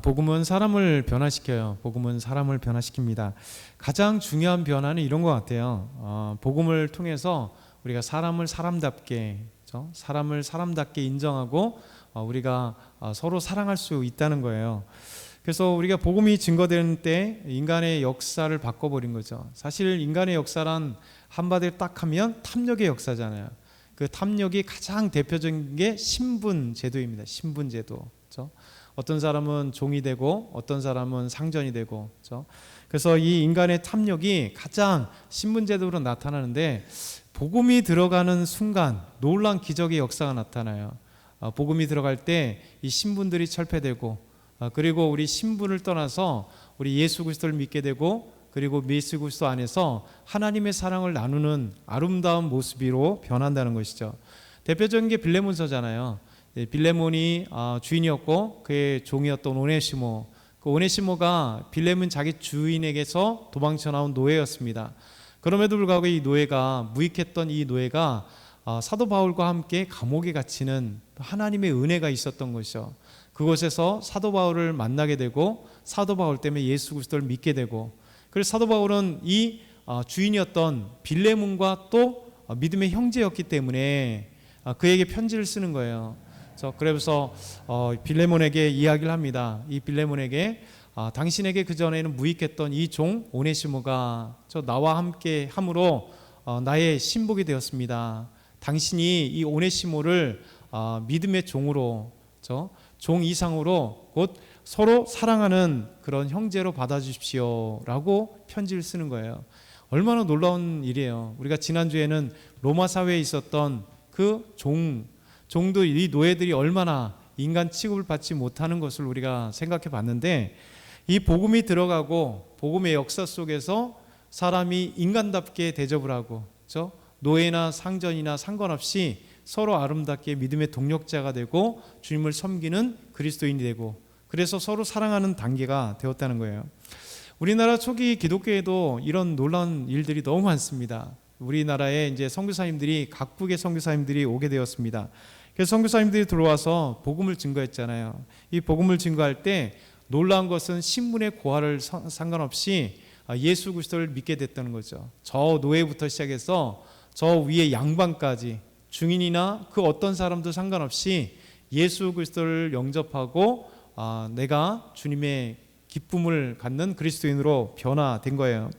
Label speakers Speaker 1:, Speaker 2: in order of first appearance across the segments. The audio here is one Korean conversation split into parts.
Speaker 1: 복음은 사람을 변화시켜요. 복음은 사람을 변화시킵니다. 가장 중요한 변화는 이런 것 같아요. 복음을 통해서 우리가 사람을 사람답게, 그렇죠? 사람을 사람답게 인정하고 우리가 서로 사랑할 수 있다는 거예요. 그래서 우리가 복음이 증거되는 때 인간의 역사를 바꿔버린 거죠. 사실 인간의 역사란 한마디로 딱 하면 탐욕의 역사잖아요. 그 탐욕이 가장 대표적인 게 신분제도입니다. 신분제도. 그렇죠? 어떤 사람은 종이 되고 어떤 사람은 상전이 되고. 그렇죠? 그래서 이 인간의 탐욕이 가장 신분제도로 나타나는데 복음이 들어가는 순간 놀라운 기적의 역사가 나타나요. 복음이 들어갈 때 이 신분들이 철폐되고 그리고 우리 신분을 떠나서 우리 예수 그리스도를 믿게 되고 그리고 예수 그리스도 안에서 하나님의 사랑을 나누는 아름다운 모습으로 변한다는 것이죠. 대표적인 게 빌레몬서잖아요. 빌레몬이 주인이었고 그의 종이었던 오네시모. 그 오네시모가 빌레몬 자기 주인에게서 도망쳐 나온 노예였습니다. 그럼에도 불구하고 이 노예가 무익했던 이 노예가 사도 바울과 함께 감옥에 갇히는 하나님의 은혜가 있었던 것이죠. 그곳에서 사도 바울을 만나게 되고 사도 바울 때문에 예수 그리스도를 믿게 되고 그래서 사도 바울은 이 주인이었던 빌레몬과 또 믿음의 형제였기 때문에 그에게 편지를 쓰는 거예요. 그래서 빌레몬에게 이야기를 합니다. 이 빌레몬에게 당신에게 그전에는 무익했던 이 종 오네시모가 나와 함께 함으로 나의 신복이 되었습니다. 당신이 이 오네시모를 믿음의 종으로 종 이상으로 곧 서로 사랑하는 그런 형제로 받아주십시오 라고 편지를 쓰는 거예요. 얼마나 놀라운 일이에요. 우리가 지난주에는 로마 사회에 있었던 그 종도 이 노예들이 얼마나 인간 취급을 받지 못하는 것을 우리가 생각해 봤는데 이 복음이 들어가고 복음의 역사 속에서 사람이 인간답게 대접을 하고 그렇죠? 노예나 상전이나 상관없이 서로 아름답게 믿음의 동력자가 되고 주님을 섬기는 그리스도인이 되고 그래서 서로 사랑하는 단계가 되었다는 거예요. 우리나라 초기 기독교에도 이런 놀라운 일들이 너무 많습니다. 우리나라에 이제 선교사님들이 각국의 선교사님들이 오게 되었습니다. 그래서 선교사님들이 들어와서 복음을 증거했잖아요. 이 복음을 증거할 때 놀라운 것은 신분의 고하를 상관없이 예수 그리스도를 믿게 됐다는 거죠. 저 노예부터 시작해서 저 위에 양반까지 중인이나 그 어떤 사람도 상관없이 예수 그리스도를 영접하고 내가 주님의 기쁨을 갖는 그리스도인으로 변화된 거예요.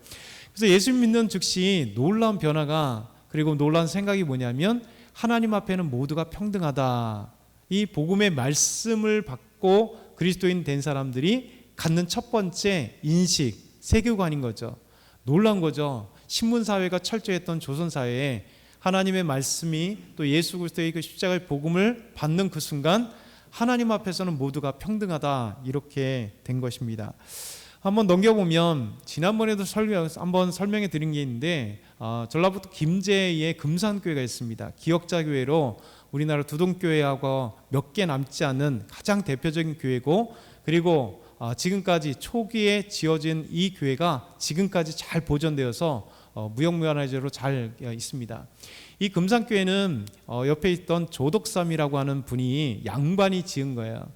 Speaker 1: 그래서 예수 믿는 즉시 놀라운 변화가 그리고 놀라운 생각이 뭐냐면 하나님 앞에는 모두가 평등하다. 이 복음의 말씀을 받고 그리스도인 된 사람들이 갖는 첫 번째 인식, 세계관인 거죠. 놀라운 거죠. 신문사회가 철저했던 조선사회에 하나님의 말씀이 또 예수 그리스도의 그 십자가의 복음을 받는 그 순간 하나님 앞에서는 모두가 평등하다 이렇게 된 것입니다. 한번 넘겨보면 지난번에도 한번 설명해 드린 게 있는데 전라북도 김제에 금산교회가 있습니다. 기역자교회로 우리나라 두동교회하고 몇 개 남지 않은 가장 대표적인 교회고 그리고 지금까지 초기에 지어진 이 교회가 지금까지 잘 보존되어서 무형문화재로 잘 있습니다. 이 금산교회는 옆에 있던 조덕삼이라고 하는 분이 양반이 지은 거예요.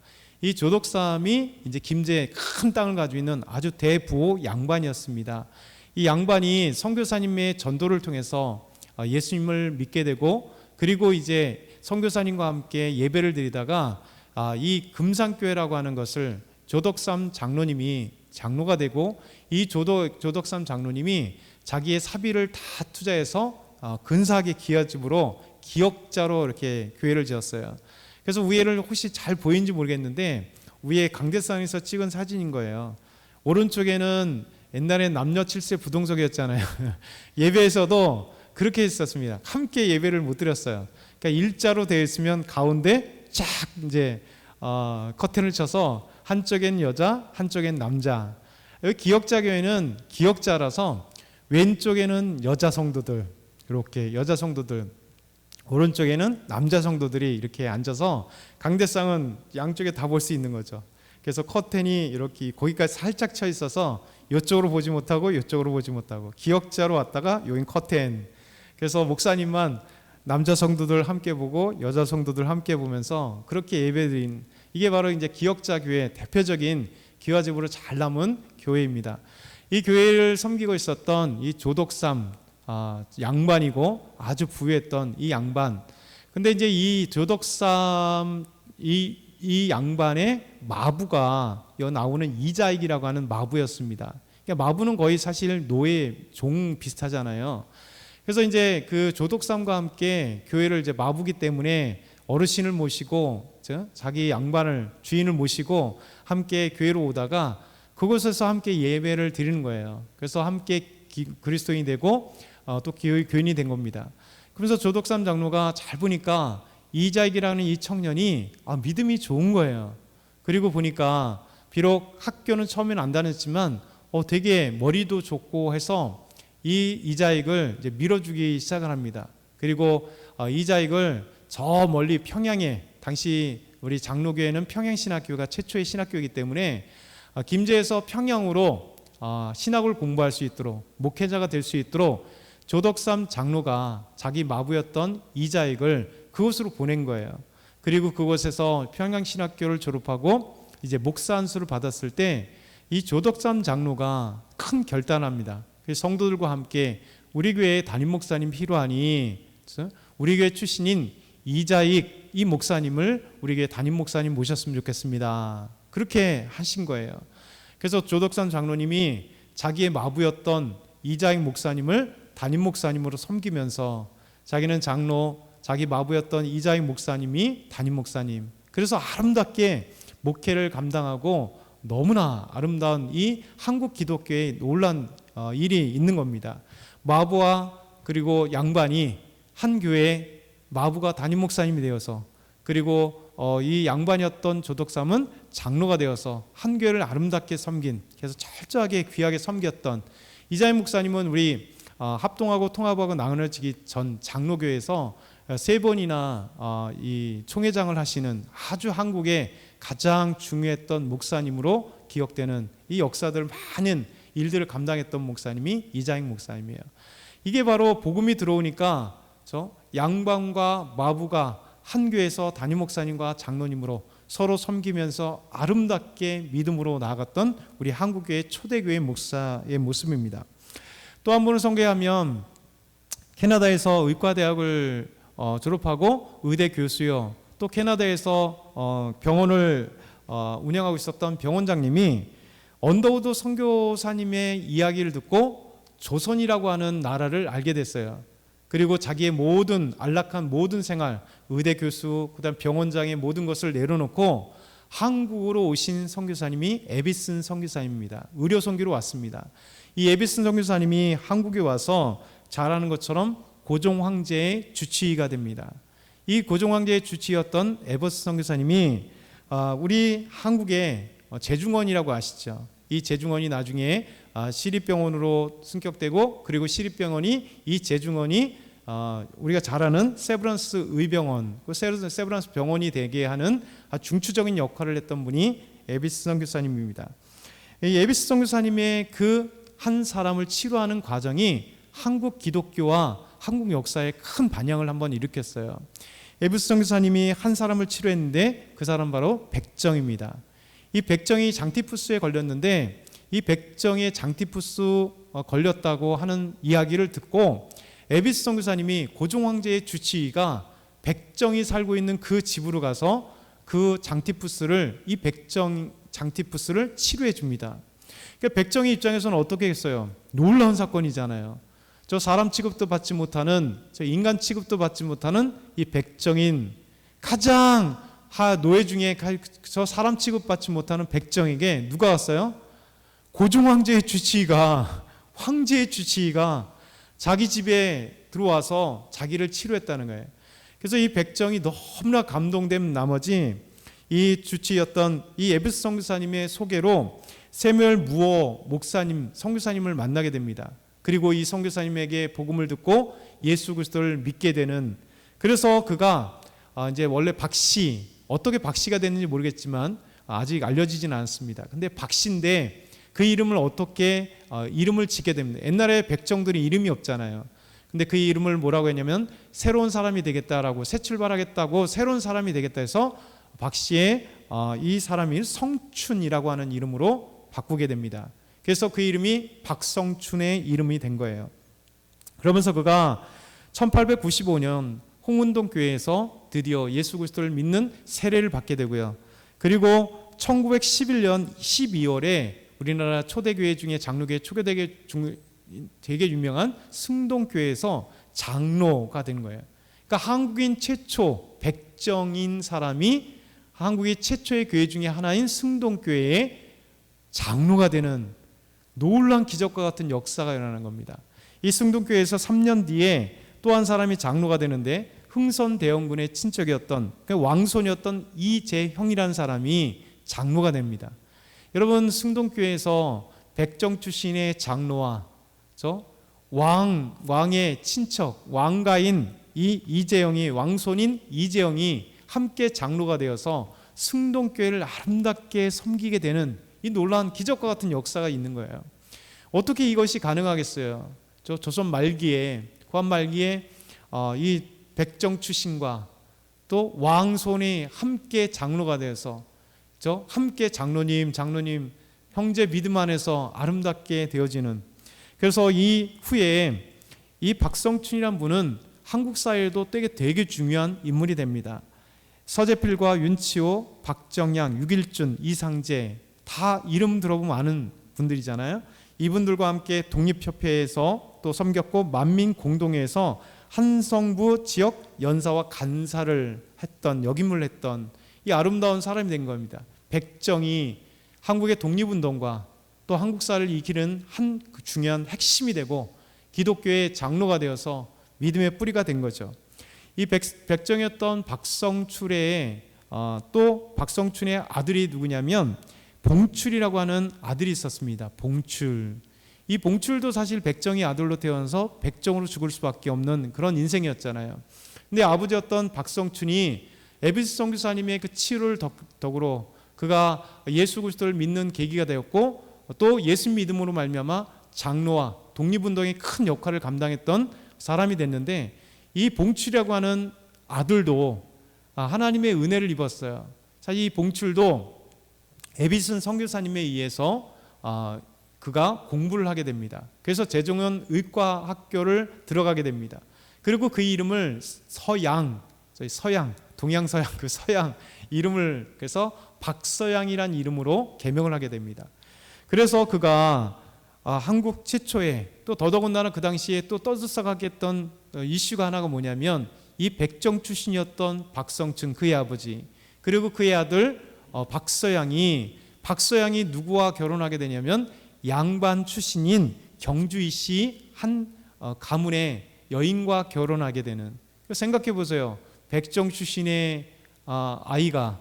Speaker 1: 이 조덕삼이 이제 김제에 큰 땅을 가지고 있는 아주 대부호 양반이었습니다. 이 양반이 선교사님의 전도를 통해서 예수님을 믿게 되고 그리고 이제 선교사님과 함께 예배를 드리다가 이 금산교회라고 하는 것을 조덕삼 장로님이 장로가 되고 이 조덕삼 장로님이 자기의 사비를 다 투자해서 근사하게 기와집으로 기역자로 이렇게 교회를 지었어요. 그래서 위에를 혹시 잘 보이는지 모르겠는데 위에 강대상에서 찍은 사진인 거예요. 오른쪽에는 옛날에 남녀 7세 부동석이었잖아요. 예배에서도 그렇게 했었습니다. 함께 예배를 못 드렸어요. 그러니까 일자로 되어 있으면 가운데 쫙 이제 커튼을 쳐서 한쪽엔 여자, 한쪽엔 남자. 여기 기역자 교회는 기역자라서 왼쪽에는 여자 성도들, 이렇게 여자 성도들, 오른쪽에는 남자 성도들이 이렇게 앉아서 강대상은 양쪽에 다 볼 수 있는 거죠. 그래서 커튼이 이렇게 거기까지 살짝 쳐 있어서 이쪽으로 보지 못하고 이쪽으로 보지 못하고 기역자로 왔다가 여긴 커튼. 그래서 목사님만 남자 성도들 함께 보고 여자 성도들 함께 보면서 그렇게 예배드린 이게 바로 이제 기역자 교회 대표적인 기와집으로 잘 남은 교회입니다. 이 교회를 섬기고 있었던 이 조덕삼 양반이고 아주 부유했던 이 양반. 근데 이제 이 조덕삼 이 양반의 마부가 여기 나오는 이자익이라고 하는 마부였습니다. 그러니까 마부는 거의 사실 노예 종 비슷하잖아요. 그래서 이제 그 조덕삼과 함께 교회를 이제 마부기 때문에 어르신을 모시고 자기 양반을 주인을 모시고 함께 교회로 오다가 그곳에서 함께 예배를 드리는 거예요. 그래서 함께 그리스도인이 되고 또 교인이 된 겁니다. 그래서 조덕삼 장로가 잘 보니까 이자익이라는 이 청년이 믿음이 좋은 거예요. 그리고 보니까 비록 학교는 처음에는 안 다녔지만 되게 머리도 좋고 해서 이 이자익을 이제 밀어주기 시작을 합니다. 그리고 이자익을 저 멀리 평양에, 당시 우리 장로교회는 평양신학교가 최초의 신학교이기 때문에 김제에서 평양으로 신학을 공부할 수 있도록, 목회자가 될 수 있도록 조덕삼 장로가 자기 마부였던 이자익을 그곳으로 보낸 거예요. 그리고 그곳에서 평양신학교를 졸업하고 이제 목사 안수를 받았을 때 이 조덕삼 장로가 큰 결단을 합니다. 성도들과 함께 우리 교회에 담임 목사님 필요하니 우리 교회 출신인 이자익 이 목사님을 우리 교회 담임 목사님 모셨으면 좋겠습니다. 그렇게 하신 거예요. 그래서 조덕삼 장로님이 자기의 마부였던 이자익 목사님을 담임 목사님으로 섬기면서 자기는 장로, 자기 마부였던 이자익 목사님이 담임 목사님. 그래서 아름답게 목회를 감당하고 너무나 아름다운 이 한국 기독교의 놀란 일이 있는 겁니다. 마부와 그리고 양반이 한 교회에 마부가 담임 목사님이 되어서 그리고 이 양반이었던 조덕삼은 장로가 되어서 한 교회를 아름답게 섬긴, 그래서 철저하게 귀하게 섬겼던 이자익 목사님은 우리 합동하고 통합하고 나눠지기 전 장로교회에서 3번이나 이 총회장을 하시는 아주 한국의 가장 중요했던 목사님으로 기억되는 이 역사들 많은 일들을 감당했던 목사님이 이자익 목사님이에요. 이게 바로 복음이 들어오니까 양반과 마부가 한 교회에서 담임 목사님과 장로님으로 서로 섬기면서 아름답게 믿음으로 나아갔던 우리 한국교회 초대교회 목사의 모습입니다. 또 한 분을 소개하면 캐나다에서 의과대학을 졸업하고 의대 교수요, 또 캐나다에서 병원을 운영하고 있었던 병원장님이 언더우드 선교사님의 이야기를 듣고 조선이라고 하는 나라를 알게 됐어요. 그리고 자기의 모든 안락한 모든 생활, 의대 교수, 그다음 병원장의 모든 것을 내려놓고 한국으로 오신 선교사님이 에비슨 선교사님입니다. 의료 선교로 왔습니다. 이 에비슨 선교사님이 한국에 와서 잘 아는 것처럼 고종 황제의 주치의가 됩니다. 이 고종 황제의 주치의였던 에버스 선교사님이 우리 한국의 제중원이라고 아시죠? 이 제중원이 나중에 시립병원으로 승격되고, 그리고 시립병원이 이 제중원이 우리가 잘 아는 세브란스 의병원, 그 세브란스 병원이 되게 하는 중추적인 역할을 했던 분이 에비스 선교사님입니다. 이 에비스 선교사님의 그 한 사람을 치료하는 과정이 한국 기독교와 한국 역사에 큰 반향을 한번 일으켰어요. 에비스 선교사님이 한 사람을 치료했는데 그 사람 바로 백정입니다. 이 백정이 장티푸스에 걸렸는데 이 백정에 장티푸스 걸렸다고 하는 이야기를 듣고 에비스 선교사님이 고종 황제의 주치의가 백정이 살고 있는 그 집으로 가서 그 장티푸스를, 이 백정 장티푸스를 치료해 줍니다. 그러니까 백정의 입장에서는 어떻게 했어요? 놀라운 사건이잖아요. 저 사람 취급도 받지 못하는, 저 인간 취급도 받지 못하는 이 백정인, 가장 노예 중에 저 사람 취급받지 못하는 백정에게 누가 왔어요? 고종 황제의 주치의가, 황제의 주치의가 자기 집에 들어와서 자기를 치료했다는 거예요. 그래서 이 백정이 너무나 감동된 나머지 이 주치의였던 이 에비스 선교사님의 소개로 세무엘 무어 목사님, 선교사님을 만나게 됩니다. 그리고 이 선교사님에게 복음을 듣고 예수 그리스도를 믿게 되는, 그래서 그가 이제 원래 박씨, 어떻게 박씨가 됐는지 모르겠지만 아직 알려지진 않습니다. 근데 박씨인데 그 이름을 어떻게 이름을 짓게 됩니다. 옛날에 백정들이 이름이 없잖아요. 근데 그 이름을 뭐라고 했냐면 새로운 사람이 되겠다라고, 새 출발하겠다고 새로운 사람이 되겠다 해서 박씨의 이 사람이 성춘이라고 하는 이름으로 바꾸게 됩니다. 그래서 그 이름이 박성춘의 이름이 된 거예요. 그러면서 그가 1895년 홍은동 교회에서 드디어 예수 그리스도를 믿는 세례를 받게 되고요. 그리고 1911년 12월에 우리나라 초대교회 중에 장로교회 초대교회 중 되게 유명한 승동교회에서 장로가 된 거예요. 그러니까 한국인 최초 백정인 사람이 한국의 최초의 교회 중에 하나인 승동교회의 장로가 되는 놀라운 기적과 같은 역사가 일어나는 겁니다. 이 승동교회에서 3년 뒤에 또 한 사람이 장로가 되는데 흥선대원군의 친척이었던 왕손이었던 이재형이라는 사람이 장로가 됩니다. 여러분, 승동교회에서 백정 출신의 장로와 왕의 친척 왕가인 이 이재형이 왕손인 이재형이 함께 장로가 되어서 승동교회를 아름답게 섬기게 되는 이 놀라운 기적과 같은 역사가 있는 거예요. 어떻게 이것이 가능하겠어요? 조선 말기에 구한 말기에 이 백정 출신과 또 왕손이 함께 장로가 되어서 함께 장로님 형제 믿음 안에서 아름답게 되어지는. 그래서 이 후에 이 박성춘이란 분은 한국 사회에도 되게 중요한 인물이 됩니다. 서재필과 윤치호, 박정양, 유길준, 이상재 다 이름 들어보면 아는 분들이잖아요. 이분들과 함께 독립협회에서 또 섬겼고 만민공동회에서 한성부 지역 연사와 간사를 했던 역임을 했던 이 아름다운 사람이 된 겁니다. 백정이 한국의 독립운동과 또 한국 사회를 이기는 한 중요한 핵심이 되고 기독교의 장로가 되어서 믿음의 뿌리가 된 거죠. 이 백정이었던 박성춘의 또 박성춘의 아들이 누구냐면 봉출이라고 하는 아들이 있었습니다. 봉출. 이 봉출도 사실 백정이 아들로 태어나서 백정으로 죽을 수밖에 없는 그런 인생이었잖아요. 근데 아버지였던 박성춘이 에비스 선교사님의 그 치유를 덕으로 그가 예수 그리스도를 믿는 계기가 되었고 또 예수 믿음으로 말미암아 장로와 독립운동의 큰 역할을 감당했던 사람이 됐는데 이 봉출이라고 하는 아들도 하나님의 은혜를 입었어요. 사실 이 봉출도 에비슨 선교사님에 의해서 그가 공부를 하게 됩니다. 그래서 제종원 의과학교를 들어가게 됩니다. 그리고 그 이름을 서양, 동양서양 그 서양 이름을 그래서 박서양이란 이름으로 개명을 하게 됩니다. 그래서 그가 한국 최초의 또 더더군다나 그 당시에 또 떠들썩하게 했던 이슈가 하나가 뭐냐면 이 백정 출신이었던 박성춘 그의 아버지 그리고 그의 아들 박서양이 누구와 결혼하게 되냐면 양반 출신인 경주이 씨 한 가문의 여인과 결혼하게 되는. 생각해 보세요. 백정 출신의 아이가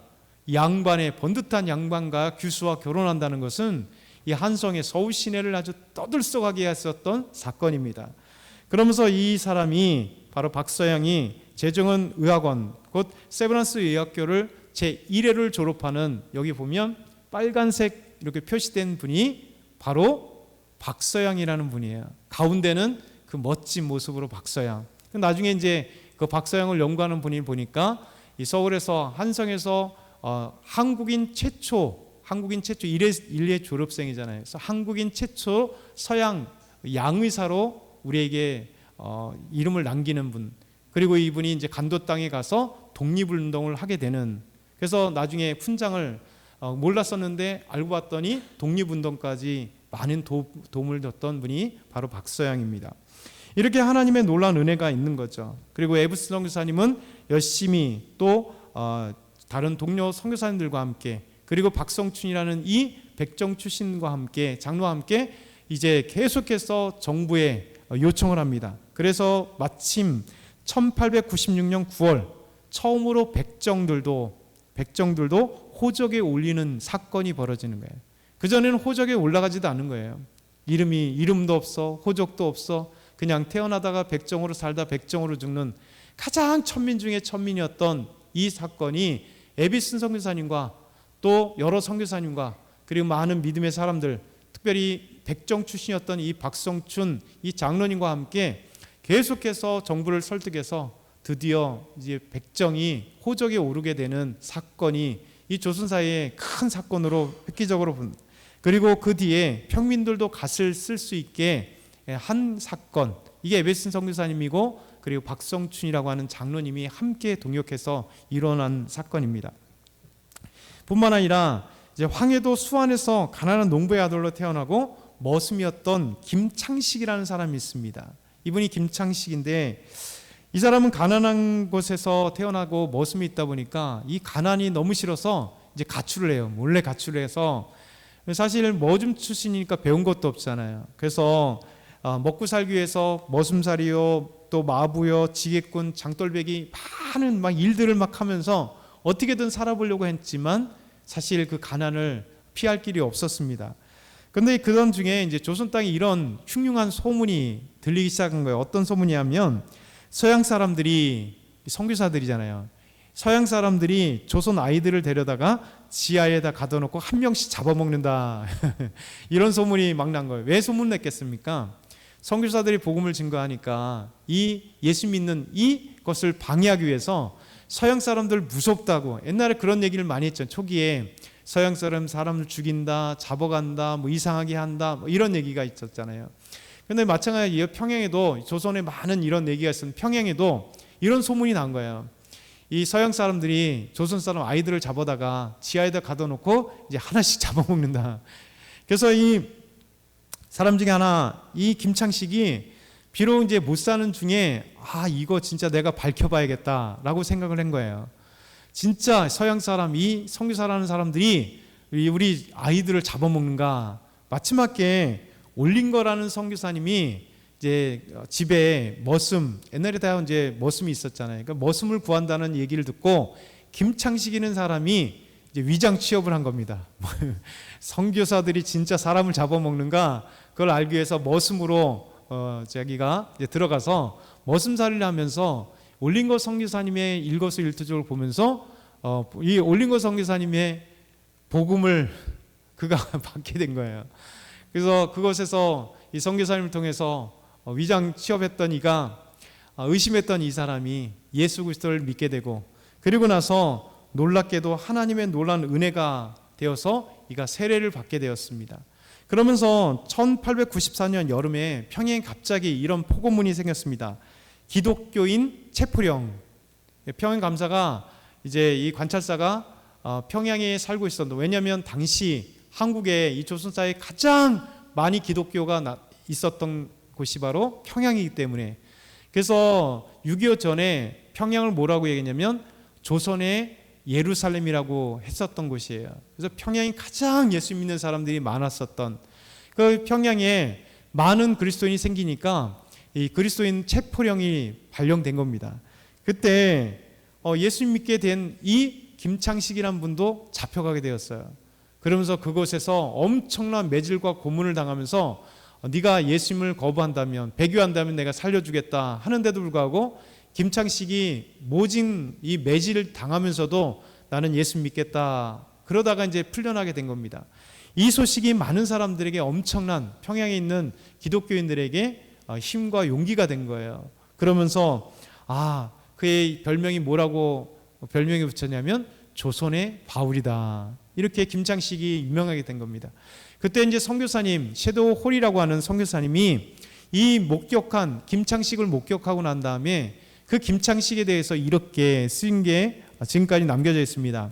Speaker 1: 양반의 번듯한 양반과 규수와 결혼한다는 것은 이 한성의 서울 시내를 아주 떠들썩하게 했었던 사건입니다. 그러면서 이 사람이 바로 박서양이 제정원 의학원 곧 세브란스 의학교를 제1회를 졸업하는 여기 보면 빨간색 이렇게 표시된 분이 바로 박서양이라는 분이에요. 가운데는 그 멋진 모습으로 박서양. 나중에 이제 그 박서양을 연구하는 분이 보니까 이 서울에서 한성에서 한국인 최초 1회 졸업생이잖아요. 그래서 한국인 최초 서양 양의사로 우리에게 이름을 남기는 분. 그리고 이분이 이제 간도 땅에 가서 독립운동을 하게 되는. 그래서 나중에 훈장을 몰랐었는데 알고 봤더니 독립운동까지 많은 도움을 줬던 분이 바로 박서양입니다. 이렇게 하나님의 놀라운 은혜가 있는 거죠. 그리고 에브스 선교사님은 열심히 또 다른 동료 선교사님들과 함께 그리고 박성춘이라는 이 백정 출신과 함께 장로와 함께 이제 계속해서 정부에 요청을 합니다. 그래서 마침 1896년 9월 처음으로 백정들도 호적에 올리는 사건이 벌어지는 거예요. 그전에는 호적에 올라가지도 않은 거예요. 이름도 없어, 호적도 없어. 그냥 태어나다가 백정으로 살다 백정으로 죽는 가장 천민 중에 천민이었던 이 사건이 에비슨 선교사님과 또 여러 선교사님과 그리고 많은 믿음의 사람들, 특별히 백정 출신이었던 이 박성춘 이 장로님과 함께 계속해서 정부를 설득해서 드디어 이제 백정이 호적에 오르게 되는 사건이 이 조선사의 큰 사건으로 획기적으로 그리고 그 뒤에 평민들도 갓을 쓸 수 있게 한 사건, 이게 에베슨 선교사님이고 그리고 박성춘이라고 하는 장로님이 함께 동역해서 일어난 사건입니다. 뿐만 아니라 이제 황해도 수안에서 가난한 농부의 아들로 태어나고 머슴이었던 김창식이라는 사람이 있습니다. 이분이 김창식인데 이 사람은 가난한 곳에서 태어나고 머슴이 있다 보니까 이 가난이 너무 싫어서 이제 가출을 해요. 몰래 가출을 해서, 사실 머슴 출신이니까 배운 것도 없잖아요. 그래서 먹고 살기 위해서 머슴살이요, 또 마부요, 지게꾼, 장돌배기 많은 막 일들을 막 하면서 어떻게든 살아보려고 했지만 사실 그 가난을 피할 길이 없었습니다. 그런데 그런 중에 이제 조선 땅에 이런 흉흉한 소문이 들리기 시작한 거예요. 어떤 소문이냐면 서양 사람들이, 선교사들이잖아요. 서양 사람들이 조선 아이들을 데려다가 지하에다 가둬놓고 한 명씩 잡아먹는다. 이런 소문이 막 난 거예요. 왜 소문 냈겠습니까? 선교사들이 복음을 증거하니까 이 예수 믿는 이것을 방해하기 위해서 서양 사람들 무섭다고, 옛날에 그런 얘기를 많이 했죠. 초기에 서양 사람을 죽인다, 잡아간다, 뭐 이상하게 한다, 뭐 이런 얘기가 있었잖아요. 그런데 마찬가지로 평양에도, 조선에 많은 이런 얘기가 있었는데 평양에도 이런 소문이 난 거예요. 이 서양 사람들이 조선 사람 아이들을 잡아다가 지하에다 가둬놓고 이제 하나씩 잡아먹는다. 그래서 이 사람 중에 하나, 이 김창식이 비록 이제 못 사는 중에 이거 진짜 내가 밝혀봐야겠다라고 생각을 한 거예요. 진짜 서양 사람, 이 선교사라는 사람들이 우리 아이들을 잡아먹는가. 마지막에 올린거라는 선교사님이 이제 집에 머슴, 옛날에 다 이제 머슴이 있었잖아요. 그러니까 머슴을 구한다는 얘기를 듣고 김창식이라는 사람이 이제 위장 취업을 한 겁니다. 선교사들이 진짜 사람을 잡아먹는가, 그걸 알기 위해서 머슴으로 자기가 이제 들어가서 머슴살이를 하면서 올린거 선교사님의 일거수일투족을 보면서 이 올린거 선교사님의 복음을 그가 받게 된 거예요. 그래서 그것에서 이 선교사님을 통해서 위장 취업했던 이가, 의심했던 이 사람이 예수 그리스도를 믿게 되고, 그리고 나서 놀랍게도 하나님의 놀라운 은혜가 되어서 이가 세례를 받게 되었습니다. 그러면서 1894년 여름에 평양에 갑자기 이런 폭언문이 생겼습니다. 기독교인 체포령. 평양 감사가 이제 이 관찰사가 평양에 살고 있었는데, 왜냐하면 당시 한국에 이 조선사에 가장 많이 기독교가 있었던 곳이 바로 평양이기 때문에, 그래서 6.25 전에 평양을 뭐라고 얘기했냐면 조선의 예루살렘이라고 했었던 곳이에요. 그래서 평양이 가장 예수 믿는 사람들이 많았었던, 그 평양에 많은 그리스도인이 생기니까 이 그리스도인 체포령이 발령된 겁니다. 그때 예수 믿게 된 이 김창식이라는 분도 잡혀가게 되었어요. 그러면서 그곳에서 엄청난 매질과 고문을 당하면서 네가 예수님을 거부한다면, 배교한다면 내가 살려주겠다 하는데도 불구하고 김창식이 모진 이 매질을 당하면서도 나는 예수 믿겠다, 그러다가 이제 풀려나게 된 겁니다. 이 소식이 많은 사람들에게, 엄청난 평양에 있는 기독교인들에게 힘과 용기가 된 거예요. 그러면서 그의 별명이 뭐라고 별명이 붙였냐면 조선의 바울이다, 이렇게 김창식이 유명하게 된 겁니다. 그때 이제 선교사님, 섀도우 홀이라고 하는 선교사님이 이 목격한 김창식을 목격하고 난 다음에 그 김창식에 대해서 이렇게 쓴 게 지금까지 남겨져 있습니다.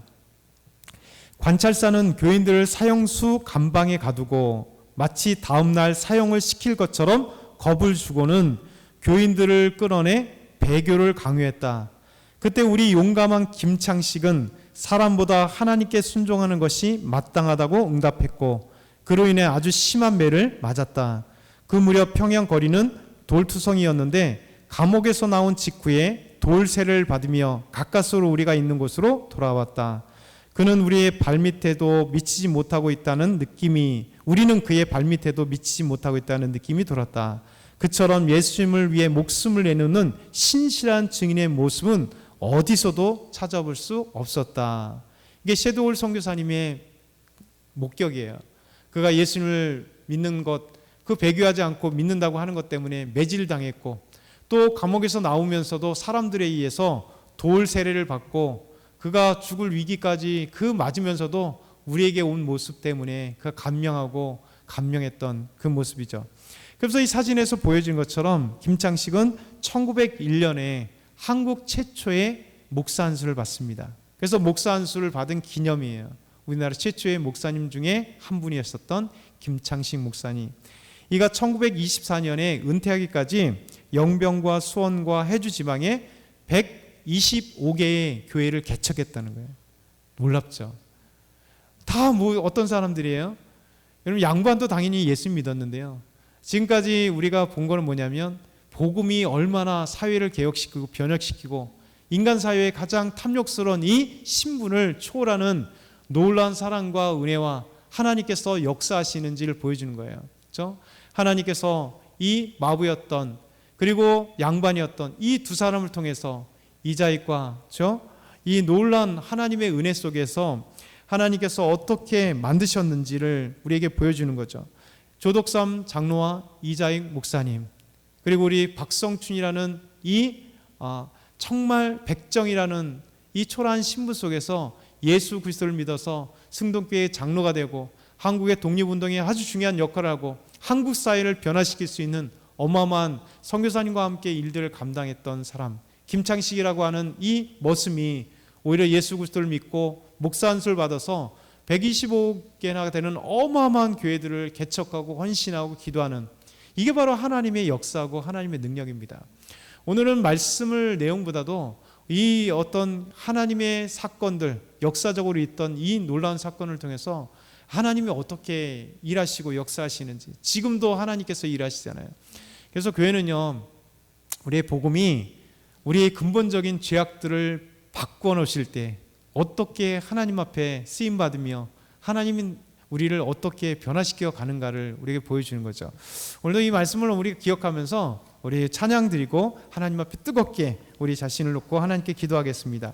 Speaker 1: 관찰사는 교인들을 사형수 감방에 가두고 마치 다음날 사형을 시킬 것처럼 겁을 주고는 교인들을 끌어내 배교를 강요했다. 그때 우리 용감한 김창식은 사람보다 하나님께 순종하는 것이 마땅하다고 응답했고, 그로 인해 아주 심한 매를 맞았다. 그 무렵 평양 거리는 돌투성이었는데 감옥에서 나온 직후에 돌세를 받으며 가까스로 우리가 있는 곳으로 돌아왔다. 그는 우리의 발밑에도 미치지 못하고 있다는 느낌이, 우리는 그의 발밑에도 미치지 못하고 있다는 느낌이 들었다. 그처럼 예수님을 위해 목숨을 내놓는 신실한 증인의 모습은 어디서도 찾아볼 수 없었다. 이게 섀도우 선교사님의 목격이에요. 그가 예수님을 믿는 것, 그 배교하지 않고 믿는다고 하는 것 때문에 매질을 당했고, 또 감옥에서 나오면서도 사람들에 의해서 돌 세례를 받고, 그가 죽을 위기까지 그 맞으면서도 우리에게 온 모습 때문에 그가 감명했던 그 모습이죠. 그래서 이 사진에서 보여진 것처럼 김창식은 1901년에 한국 최초의 목사 안수를 받습니다. 그래서 목사 안수를 받은 기념이에요. 우리나라 최초의 목사님 중에 한 분이었었던 김창식 목사님. 이가 1924년에 은퇴하기까지 영병과 수원과 해주 지방에 125개의 교회를 개척했다는 거예요. 놀랍죠? 다 어떤 사람들이에요? 여러분, 양반도 당연히 예수 믿었는데요. 지금까지 우리가 본 거는 뭐냐면 복음이 얼마나 사회를 개혁시키고 변혁시키고 인간 사회의 가장 탐욕스러운 이 신분을 초월하는 놀라운 사랑과 은혜와 하나님께서 역사하시는지를 보여주는 거예요. 그렇죠? 하나님께서 이 마부였던 그리고 양반이었던 이 두 사람을 통해서 이자익과 그렇죠? 이 놀라운 하나님의 은혜 속에서 하나님께서 어떻게 만드셨는지를 우리에게 보여주는 거죠. 조덕삼 장로와 이자익 목사님, 그리고 우리 박성춘이라는 이 청말 백정이라는 이 초라한 신분 속에서 예수 그리스도를 믿어서 승동교회의 장로가 되고 한국의 독립운동에 아주 중요한 역할을 하고 한국 사회를 변화시킬 수 있는 어마어마한 선교사님과 함께 일들을 감당했던 사람, 김창식이라고 하는 이 머슴이 오히려 예수 그리스도를 믿고 목사 안수를 받아서 125개나 되는 어마어마한 교회들을 개척하고 헌신하고 기도하는, 이게 바로 하나님의 역사고 하나님의 능력입니다. 오늘은 말씀을 내용보다도 이 어떤 하나님의 사건들, 역사적으로 있던 이 놀라운 사건을 통해서 하나님이 어떻게 일하시고 역사하시는지, 지금도 하나님께서 일하시잖아요. 그래서 교회는요, 우리의 복음이 우리의 근본적인 죄악들을 바꾸어 놓으실 때 어떻게 하나님 앞에 쓰임 받으며 하나님이 우리를 어떻게 변화시켜 가는가를 우리에게 보여주는 거죠. 오늘도 이 말씀을 우리가 기억하면서 우리 찬양 드리고 하나님 앞에 뜨겁게 우리 자신을 놓고 하나님께 기도하겠습니다.